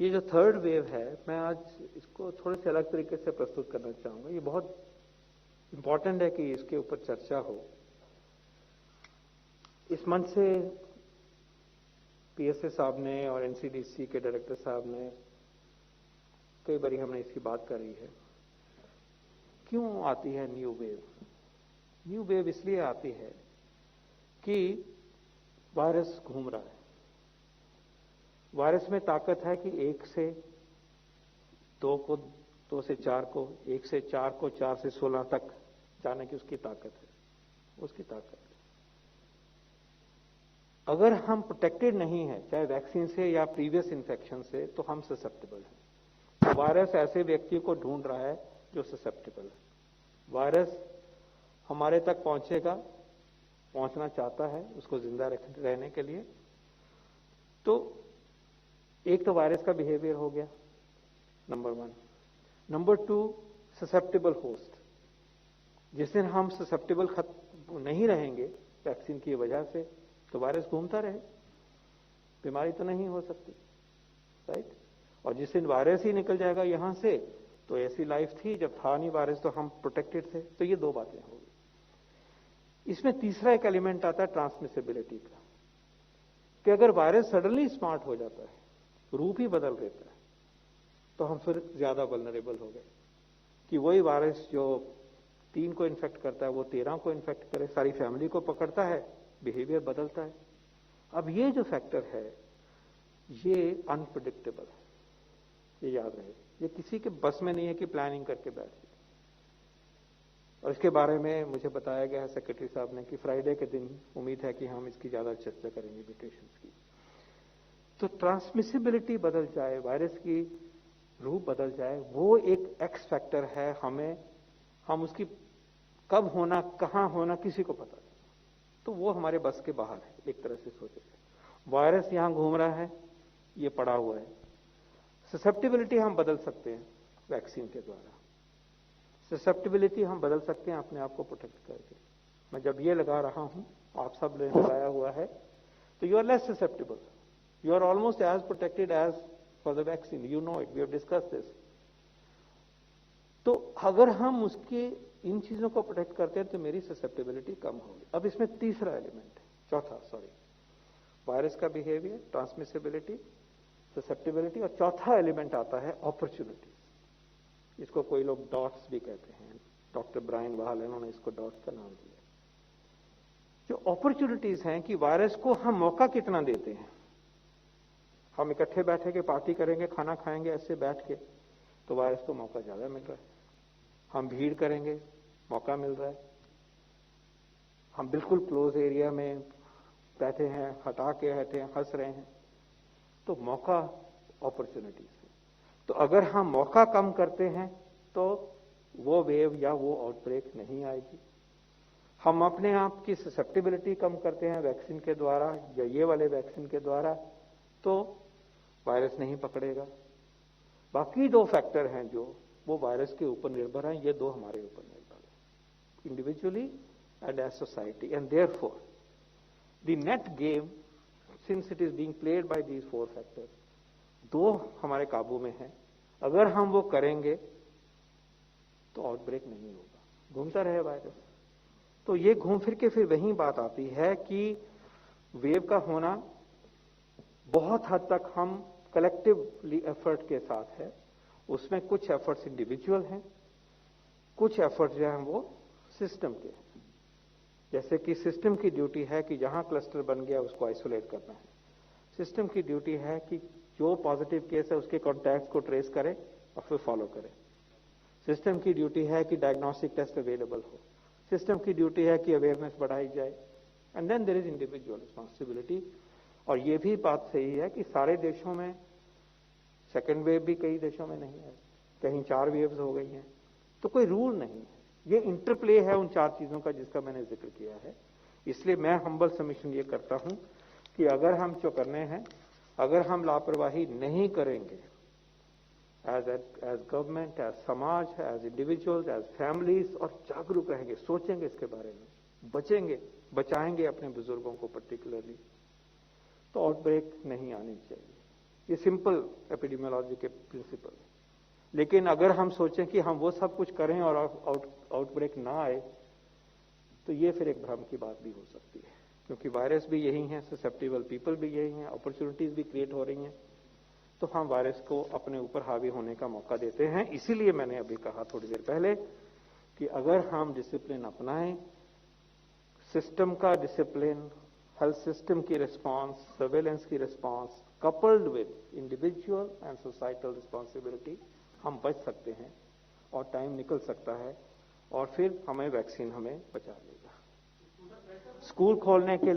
ये जो third wave है, मैं आज इसको थोड़े से अलग तरीके से प्रस्तुत करना चाहूंगा। ये बहुत इंपॉर्टेंट है कि इसके ऊपर चर्चा हो। इस मंच से पीएसए साहब ने और एनसीडीसी के डायरेक्टर साहब ने कई बार हमने इसकी बात करी है। क्यों आती है न्यू वेव? न्यू वेव इसलिए आती है कि वायरस घूम रहा है। वायरस में ताकत है कि 1 से 2 को, 2 से 4 को, 1 से 4 को, 4 से 16 तक जाने की उसकी ताकत है, उसकी ताकत है। अगर हम प्रोटेक्टेड नहीं है, चाहे वैक्सीन से या प्रीवियस इन्फेक्शन से, तो हम ससेप्टेबल हैं। वायरस ऐसे व्यक्ति को ढूंढ रहा है जो ससेप्टेबल है। वायरस हमारे तक पहुंचेगा, पहुंचना चाहता है उसको जिंदा रहने के लिए। तो एक तो वायरस का बिहेवियर हो गया, नंबर 1। Number 2, susceptible host. जिस दिन हम ससेप्टेबल नहीं रहेंगे वैक्सीन की वजह से, तो वायरस घूमता रहे, बीमारी तो नहीं हो सकती, राइट। और जिस दिन वायरस ही निकल जाएगा यहां से, तो ऐसी लाइफ थी जब था नहीं वायरस तो हम प्रोटेक्टेड थे। तो ये 2 बातें हो गई। इसमें तीसरा एक एलिमेंट आता है ट्रांसमिसिबिलिटी का, कि अगर वायरस सडनली स्मार्ट हो जाता है, रूप ही बदल देता है, तो हम फिर ज्यादा वल्नरेबल हो गए कि वही वायरस जो 3 को इन्फेक्ट करता है वो 13 को इन्फेक्ट करे, सारी फैमिली को पकड़ता है, बिहेवियर बदलता है। अब ये जो फैक्टर है ये अनप्रेडिक्टेबल है, ये याद रहे। ये किसी के बस में नहीं है कि प्लानिंग करके बैठ जाए। और इसके बारे में मुझे बताया गया है सेक्रेटरी साहब ने कि फ्राइडे के दिन उम्मीद है कि हम इसकी ज्यादा चर्चा करेंगे म्यूटेशंस की। तो ट्रांसमिसिबिलिटी बदल जाए, वायरस की रूप बदल जाए, वो एक एक्स फैक्टर है। हम उसकी कब होना, कहां होना, किसी को पता नहीं। तो वो हमारे बस के बाहर है, एक तरह से सोचे। वायरस यहां घूम रहा है, ये पड़ा हुआ है। ससेप्टेबिलिटी हम बदल सकते हैं वैक्सीन के द्वारा। ससेप्टेबिलिटी हम बदल सकते हैं अपने आप को प्रोटेक्ट करके। मैं जब ये लगा रहा हूं, आप सब ने लगाया हुआ है, तो you are less susceptible, you are almost as protected as for the vaccine, you know it, we have discuss this. तो अगर हम उसके इन चीजों को प्रोटेक्ट करते हैं तो मेरी ससेप्टेबिलिटी कम होगी। अब इसमें तीसरा एलिमेंट है, वायरस का बिहेवियर, ट्रांसमिसिबिलिटी, ससेप्टेबिलिटी, और चौथा एलिमेंट आता है अपॉर्चुनिटीज। इसको कोई लोग डॉट्स भी कहते हैं, डॉक्टर ब्रायन वाल इन्होंने इसको डॉट्स का नाम दिया। जो अपॉर्चुनिटीज हैं कि वायरस को हम मौका कितना देते हैं। हम इकट्ठे बैठे के पार्टी करेंगे, खाना खाएंगे ऐसे बैठ के, तो वायरस को मौका ज्यादा मिल रहा है। हम भीड़ करेंगे, मौका मिल रहा है। हम बिल्कुल क्लोज एरिया में बैठे हैं, हटा के बैठे हैं, हंस रहे हैं, तो मौका अपॉर्चुनिटीज है। तो अगर हम मौका कम करते हैं तो वो वेव या वो आउटब्रेक नहीं आएगी। हम अपने आप की ससेप्टेबिलिटी कम करते हैं वैक्सीन के द्वारा या ये वाले वैक्सीन के द्वारा, तो वायरस नहीं पकड़ेगा। बाकी 2 फैक्टर हैं जो वो वायरस के ऊपर निर्भर हैं, ये 2 हमारे ऊपर निर्भर है, individually and as society. And therefore the net game, since it is being played by these 4 factors, 2 हमारे काबू में है। अगर हम वो करेंगे तो आउटब्रेक नहीं होगा, घूमता रहे वायरस। तो ये घूम फिर के फिर वही बात आती है कि वेव का होना बहुत हद तक हम कलेक्टिवली एफर्ट के साथ है। उसमें कुछ एफर्ट्स इंडिविजुअल हैं, कुछ एफर्ट्स जो हैं वो सिस्टम के हैं। जैसे कि सिस्टम की ड्यूटी है कि जहां क्लस्टर बन गया उसको आइसोलेट करना है। सिस्टम की ड्यूटी है कि जो पॉजिटिव केस है उसके कॉन्टैक्ट्स को ट्रेस करे और फिर फॉलो करे। सिस्टम की ड्यूटी है कि डायग्नोस्टिक टेस्ट अवेलेबल हो। सिस्टम की ड्यूटी है कि अवेयरनेस बढ़ाई जाए। And then there is individual responsibility. और ये भी बात सही है कि सारे देशों में सेकेंड वेव भी कई देशों में नहीं है, कहीं 4 वेव्स हो गई हैं, तो कोई रूल नहीं है। ये इंटरप्ले है उन 4 चीजों का जिसका मैंने जिक्र किया है। इसलिए मैं हम्बल सबमिशन ये करता हूं कि अगर हम जो करने हैं, अगर हम लापरवाही नहीं करेंगे एज गवर्नमेंट, एज समाज, एज इंडिविजुअल्स, एज फैमिलीज, और जागरूक रहेंगे, सोचेंगे इसके बारे में, बचेंगे, बचाएंगे अपने बुजुर्गों को पर्टिकुलरली, तो आउटब्रेक नहीं आनी चाहिए। ये सिंपल एपिडेमियोलॉजी के प्रिंसिपल। लेकिन अगर हम सोचें कि हम वो सब कुछ करें और आउटब्रेक ना आए, तो ये फिर एक भ्रम की बात भी हो सकती है, क्योंकि वायरस भी यही हैं, ससेप्टेबल पीपल भी यही हैं, अपॉर्चुनिटीज भी क्रिएट हो रही हैं, तो हम वायरस को अपने ऊपर हावी होने का मौका देते हैं। इसीलिए मैंने अभी कहा थोड़ी देर पहले कि अगर हम डिसिप्लिन अपनाएं, सिस्टम का डिसिप्लिन, हेल्थ सिस्टम की रिस्पांस, सर्वेलेंस की response, coupled with individual and societal responsibility, हम बच सकते हैं और टाइम निकल सकता है और फिर हमें वैक्सीन हमें बचा लेगा। स्कूल खोलने के